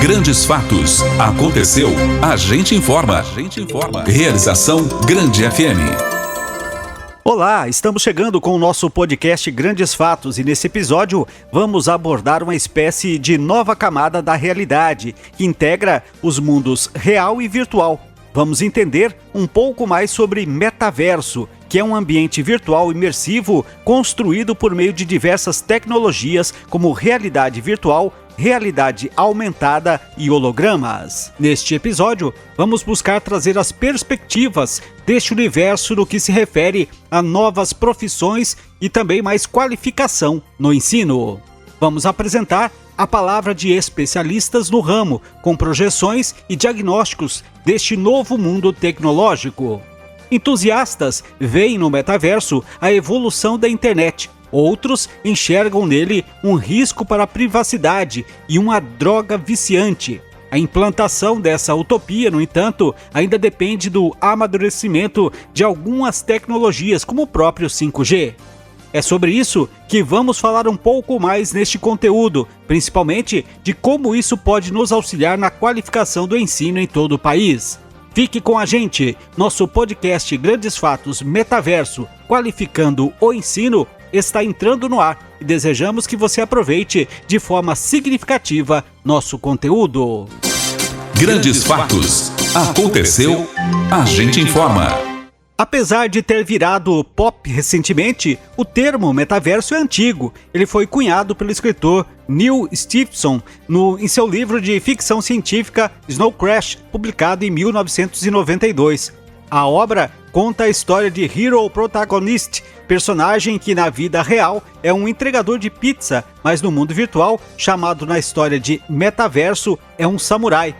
Grandes fatos. Aconteceu. A gente informa. Realização Grande FM. Olá, estamos chegando com o nosso podcast Grandes Fatos e nesse episódio vamos abordar uma espécie de nova camada da realidade que integra os mundos real e virtual. Vamos entender um pouco mais sobre metaverso, que é um ambiente virtual imersivo construído por meio de diversas tecnologias como realidade virtual, realidade aumentada e hologramas. Neste episódio, vamos buscar trazer as perspectivas deste universo no que se refere a novas profissões e também mais qualificação no ensino. Vamos apresentar a palavra de especialistas no ramo, com projeções e diagnósticos deste novo mundo tecnológico. Entusiastas veem no metaverso a evolução da internet. Outros enxergam nele um risco para a privacidade e uma droga viciante. A implantação dessa utopia, no entanto, ainda depende do amadurecimento de algumas tecnologias, como o próprio 5G. É sobre isso que vamos falar um pouco mais neste conteúdo, principalmente de como isso pode nos auxiliar na qualificação do ensino em todo o país. Fique com a gente, nosso podcast Grandes Fatos Metaverso, qualificando o ensino, está entrando no ar e desejamos que você aproveite de forma significativa nosso conteúdo. Grandes fatos. Aconteceu. A gente informa. Apesar de ter virado pop recentemente, o termo metaverso é antigo. Ele foi cunhado pelo escritor Neil Stephenson em seu livro de ficção científica Snow Crash, publicado em 1992. A obra conta a história de Hero Protagonist, personagem que na vida real é um entregador de pizza, mas no mundo virtual, chamado na história de metaverso, é um samurai.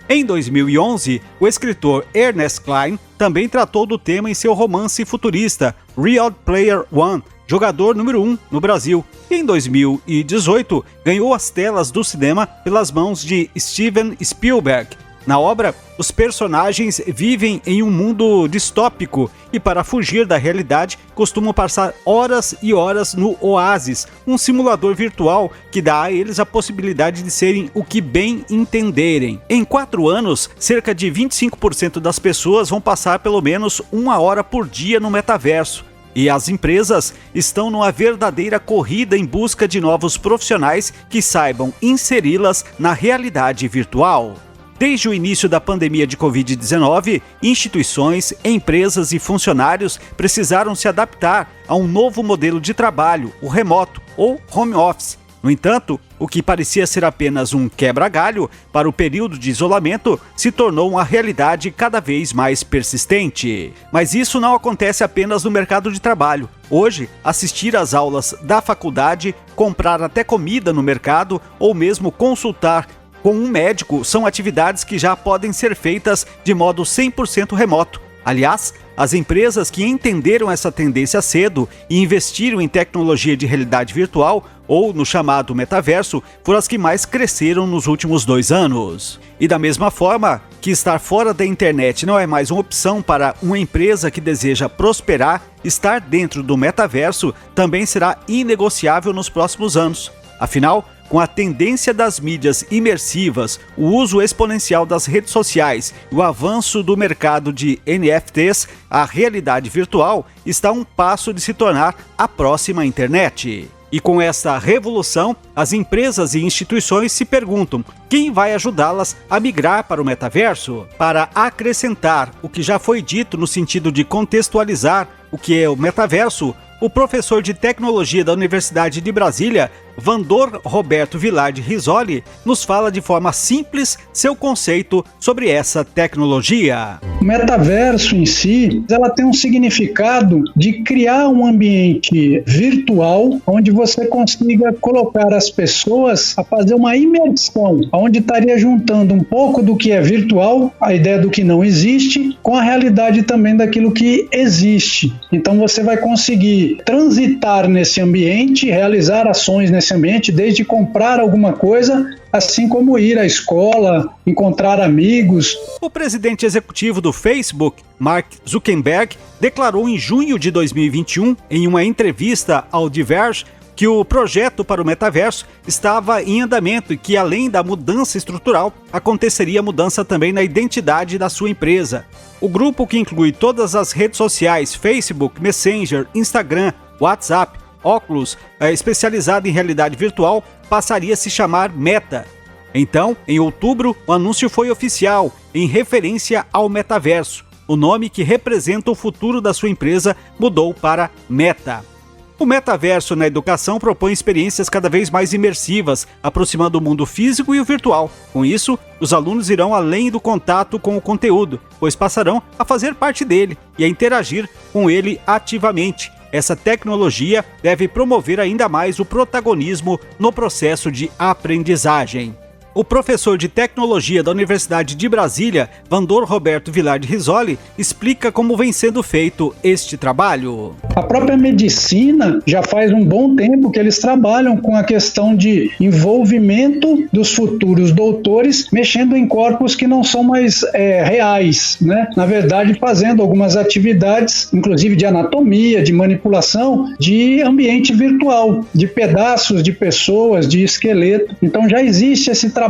Em 2011, o escritor Ernest Cline também tratou do tema em seu romance futurista Real Player One, jogador número 1 no Brasil. E em 2018, ganhou as telas do cinema pelas mãos de Steven Spielberg. Na obra, os personagens vivem em um mundo distópico e, para fugir da realidade, costumam passar horas e horas no Oasis, um simulador virtual que dá a eles a possibilidade de serem o que bem entenderem. Em 4 anos, cerca de 25% das pessoas vão passar pelo menos 1 hora por dia no metaverso. E as empresas estão numa verdadeira corrida em busca de novos profissionais que saibam inseri-las na realidade virtual. Desde o início da pandemia de Covid-19, instituições, empresas e funcionários precisaram se adaptar a um novo modelo de trabalho, o remoto ou home office. No entanto, o que parecia ser apenas um quebra-galho para o período de isolamento se tornou uma realidade cada vez mais persistente. Mas isso não acontece apenas no mercado de trabalho. Hoje, assistir às aulas da faculdade, comprar até comida no mercado ou mesmo consultar com um médico são atividades que já podem ser feitas de modo 100% remoto. Aliás, as empresas que entenderam essa tendência cedo e investiram em tecnologia de realidade virtual ou no chamado metaverso foram as que mais cresceram nos últimos 2 anos. E da mesma forma que estar fora da internet não é mais uma opção para uma empresa que deseja prosperar, estar dentro do metaverso também será inegociável nos próximos anos. Afinal, com a tendência das mídias imersivas, o uso exponencial das redes sociais e o avanço do mercado de NFTs, a realidade virtual está a um passo de se tornar a próxima internet. E com esta revolução, as empresas e instituições se perguntam: quem vai ajudá-las a migrar para o metaverso? Para acrescentar o que já foi dito no sentido de contextualizar o que é o metaverso, o professor de tecnologia da Universidade de Brasília, Vandor Roberto Vilar de Risoli, nos fala de forma simples seu conceito sobre essa tecnologia. O metaverso em si, ela tem um significado de criar um ambiente virtual onde você consiga colocar as pessoas a fazer uma imersão, onde estaria juntando um pouco do que é virtual, a ideia do que não existe, com a realidade também daquilo que existe. Então você vai conseguir transitar nesse ambiente, realizar ações nesse ambiente, desde comprar alguma coisa, assim como ir à escola, encontrar amigos. O presidente executivo do Facebook, Mark Zuckerberg, declarou em junho de 2021, em uma entrevista ao Diverge, que o projeto para o metaverso estava em andamento e que, além da mudança estrutural, aconteceria mudança também na identidade da sua empresa. O grupo, que inclui todas as redes sociais, Facebook, Messenger, Instagram, WhatsApp, Oculus, especializado em realidade virtual, passaria a se chamar Meta. Então, em outubro, o anúncio foi oficial, em referência ao metaverso. O nome que representa o futuro da sua empresa mudou para Meta. O metaverso na educação propõe experiências cada vez mais imersivas, aproximando o mundo físico e o virtual. Com isso, os alunos irão além do contato com o conteúdo, pois passarão a fazer parte dele e a interagir com ele ativamente. Essa tecnologia deve promover ainda mais o protagonismo no processo de aprendizagem. O professor de tecnologia da Universidade de Brasília, Vandor Roberto Vilar de Risoli, explica como vem sendo feito este trabalho. A própria medicina já faz um bom tempo que eles trabalham com a questão de envolvimento dos futuros doutores, mexendo em corpos que não são mais reais, né? Na verdade, fazendo algumas atividades, inclusive de anatomia, de manipulação, de ambiente virtual, de pedaços de pessoas, de esqueleto. Então já existe esse trabalho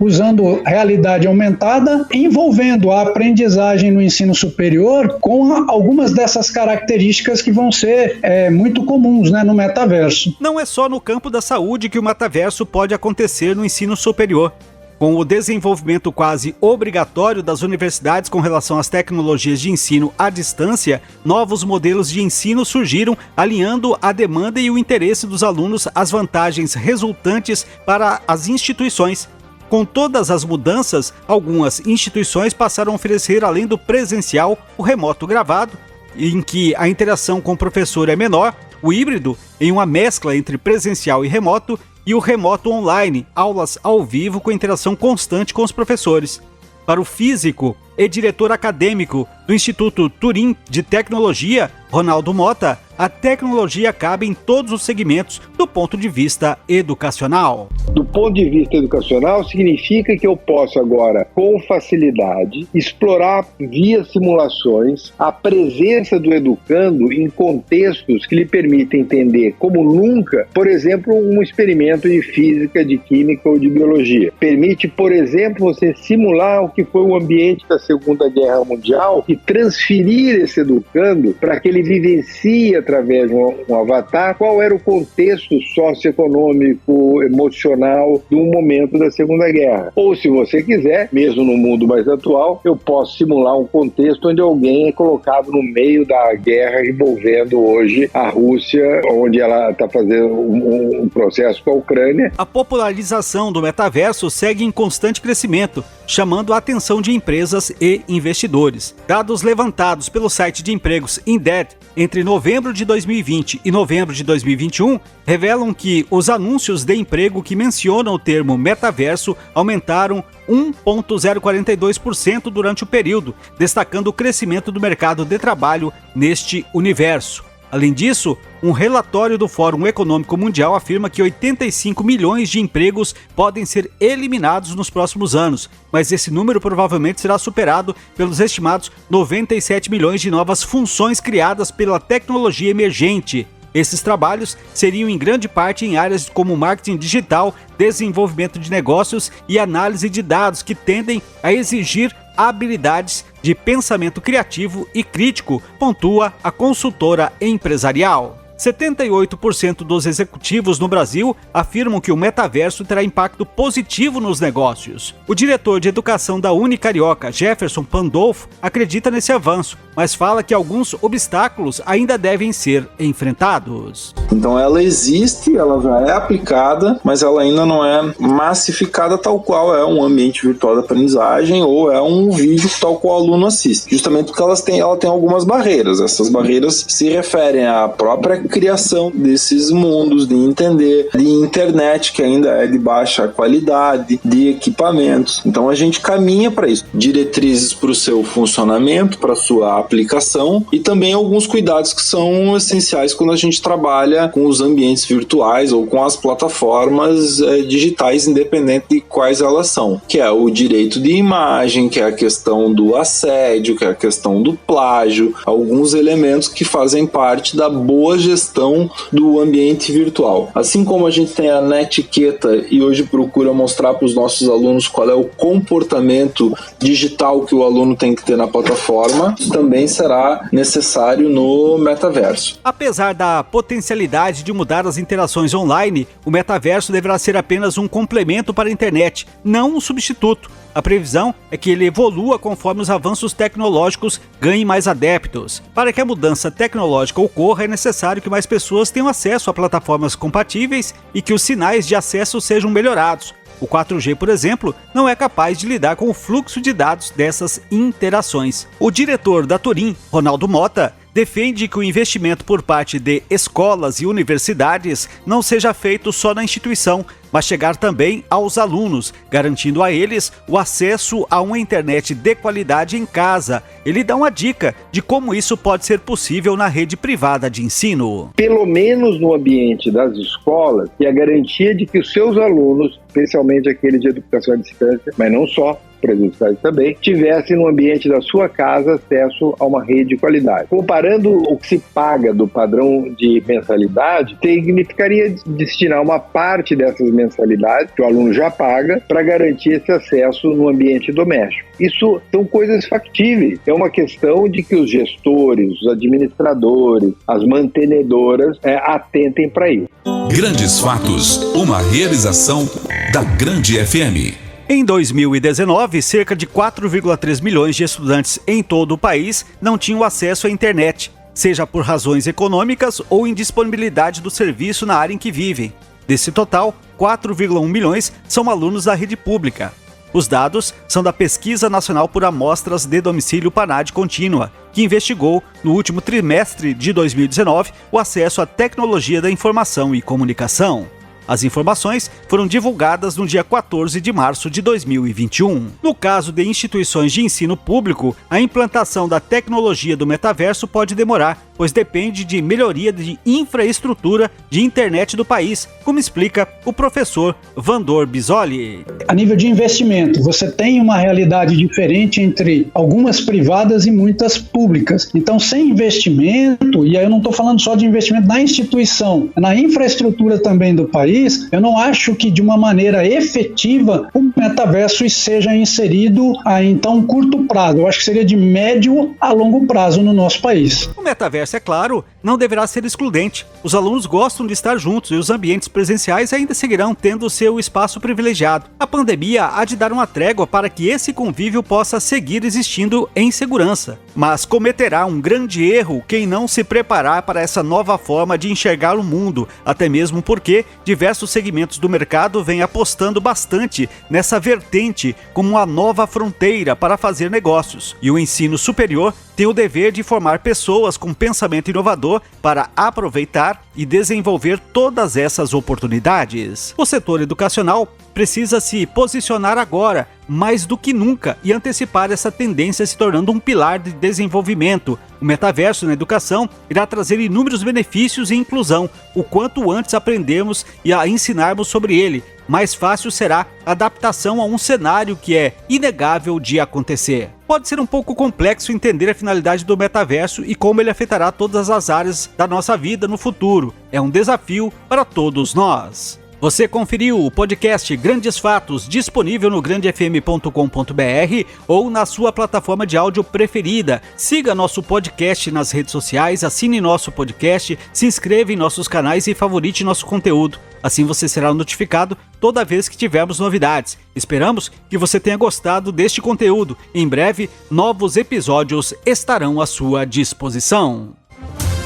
usando realidade aumentada, envolvendo a aprendizagem no ensino superior com algumas dessas características que vão ser muito comuns, né, no metaverso. Não é só no campo da saúde que o metaverso pode acontecer no ensino superior. Com o desenvolvimento quase obrigatório das universidades com relação às tecnologias de ensino à distância, novos modelos de ensino surgiram, alinhando a demanda e o interesse dos alunos às vantagens resultantes para as instituições. Com todas as mudanças, algumas instituições passaram a oferecer, além do presencial, o remoto gravado, em que a interação com o professor é menor, o híbrido, em uma mescla entre presencial e o remoto online, aulas ao vivo com interação constante com os professores. Para o físico e diretor acadêmico do Instituto Turim de Tecnologia, Ronaldo Mota, a tecnologia cabe em todos os segmentos do ponto de vista educacional. Do ponto de vista educacional, significa que eu posso agora, com facilidade, explorar via simulações a presença do educando em contextos que lhe permitem entender como nunca, por exemplo, um experimento de física, de química ou de biologia. Permite, por exemplo, você simular o que foi o ambiente da Segunda Guerra Mundial e transferir esse educando para que ele vivencie através de um avatar qual era o contexto socioeconômico, emocional do momento da Segunda Guerra. Ou, se você quiser, mesmo no mundo mais atual, eu posso simular um contexto onde alguém é colocado no meio da guerra envolvendo hoje a Rússia, onde ela está fazendo um processo com a Ucrânia. A popularização do metaverso segue em constante crescimento, chamando a atenção de empresas e investidores. Dados levantados pelo site de empregos Indeed entre novembro de 2020 e novembro de 2021 revelam que os anúncios de emprego que mencionam o termo metaverso aumentaram 1,042% durante o período, destacando o crescimento do mercado de trabalho neste universo. Além disso, um relatório do Fórum Econômico Mundial afirma que 85 milhões de empregos podem ser eliminados nos próximos anos, mas esse número provavelmente será superado pelos estimados 97 milhões de novas funções criadas pela tecnologia emergente. Esses trabalhos seriam em grande parte em áreas como marketing digital, desenvolvimento de negócios e análise de dados, que tendem a exigir habilidades de pensamento criativo e crítico, pontua a consultora empresarial. 78% dos executivos no Brasil afirmam que o metaverso terá impacto positivo nos negócios. O diretor de educação da Unicarioca, Jefferson Pandolfo, acredita nesse avanço, mas fala que alguns obstáculos ainda devem ser enfrentados. Então ela existe, ela já é aplicada, mas ela ainda não é massificada tal qual é um ambiente virtual de aprendizagem ou é um vídeo tal qual o aluno assiste. Justamente porque ela tem algumas barreiras. Essas barreiras se referem à própria criação desses mundos, de entender, de internet que ainda é de baixa qualidade, de equipamentos. Então a gente caminha para isso. Diretrizes para o seu funcionamento, para a sua aplicação e também alguns cuidados que são essenciais quando a gente trabalha com os ambientes virtuais ou com as plataformas digitais, independente de quais elas são, que é o direito de imagem, que é a questão do assédio, que é a questão do plágio, alguns elementos que fazem parte da boa gestão do ambiente virtual. Assim como a gente tem a netiqueta e hoje procura mostrar para os nossos alunos qual é o comportamento digital que o aluno tem que ter na plataforma, também será necessário no metaverso. Apesar da potencialidade de mudar as interações online, o metaverso deverá ser apenas um complemento para a internet, não um substituto. A previsão é que ele evolua conforme os avanços tecnológicos ganhem mais adeptos. Para que a mudança tecnológica ocorra, é necessário que mais pessoas tenham acesso a plataformas compatíveis e que os sinais de acesso sejam melhorados. O 4G, por exemplo, não é capaz de lidar com o fluxo de dados dessas interações. O diretor da Turim, Ronaldo Mota, defende que o investimento por parte de escolas e universidades não seja feito só na instituição, mas chegar também aos alunos, garantindo a eles o acesso a uma internet de qualidade em casa. Ele dá uma dica de como isso pode ser possível na rede privada de ensino. Pelo menos no ambiente das escolas, e a garantia de que os seus alunos, especialmente aqueles de educação à distância, mas não só, presenciais também, tivessem no ambiente da sua casa acesso a uma rede de qualidade. Comparando o que se paga do padrão de mensalidade, significaria destinar uma parte dessas mensalidades que o aluno já paga para garantir esse acesso no ambiente doméstico. Isso são coisas factíveis. É uma questão de que os gestores, os administradores, as mantenedoras atentem para isso. Grandes Fatos, uma realização da Grande FM. Em 2019, cerca de 4,3 milhões de estudantes em todo o país não tinham acesso à internet, seja por razões econômicas ou indisponibilidade do serviço na área em que vivem. Desse total, 4,1 milhões são alunos da rede pública. Os dados são da Pesquisa Nacional por Amostras de Domicílio PNAD Contínua, que investigou, no último trimestre de 2019, o acesso à tecnologia da informação e comunicação. As informações foram divulgadas no dia 14 de março de 2021. No caso de instituições de ensino público, a implantação da tecnologia do metaverso pode demorar, pois depende de melhoria de infraestrutura de internet do país, como explica o professor Vandor Bisoli. A nível de investimento, você tem uma realidade diferente entre algumas privadas e muitas públicas. Então, sem investimento, e aí eu não estou falando só de investimento na instituição, na infraestrutura também do país, eu não acho que de uma maneira efetiva o metaverso seja inserido a então curto prazo. Eu acho que seria de médio a longo prazo no nosso país. O metaverso, é claro, não deverá ser excludente. Os alunos gostam de estar juntos e os ambientes presenciais ainda seguirão tendo seu espaço privilegiado. A pandemia há de dar uma trégua para que esse convívio possa seguir existindo em segurança. Mas cometerá um grande erro quem não se preparar para essa nova forma de enxergar o mundo, até mesmo porque diversos segmentos do mercado vêm apostando bastante nessa vertente como uma nova fronteira para fazer negócios. E o ensino superior tem o dever de formar pessoas com pensamento inovador para aproveitar e desenvolver todas essas oportunidades. O setor educacional precisa se posicionar agora, mais do que nunca, e antecipar essa tendência se tornando um pilar de desenvolvimento. O metaverso na educação irá trazer inúmeros benefícios e inclusão. O quanto antes aprendermos e a ensinarmos sobre ele, mais fácil será a adaptação a um cenário que é inegável de acontecer. Pode ser um pouco complexo entender a finalidade do metaverso e como ele afetará todas as áreas da nossa vida no futuro. É um desafio para todos nós. Você conferiu o podcast Grandes Fatos, disponível no grandefm.com.br ou na sua plataforma de áudio preferida. Siga nosso podcast nas redes sociais, assine nosso podcast, se inscreva em nossos canais e favorite nosso conteúdo. Assim você será notificado toda vez que tivermos novidades. Esperamos que você tenha gostado deste conteúdo. Em breve, novos episódios estarão à sua disposição.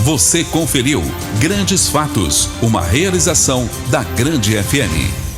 Você conferiu Grandes Fatos, uma realização da Grande FM.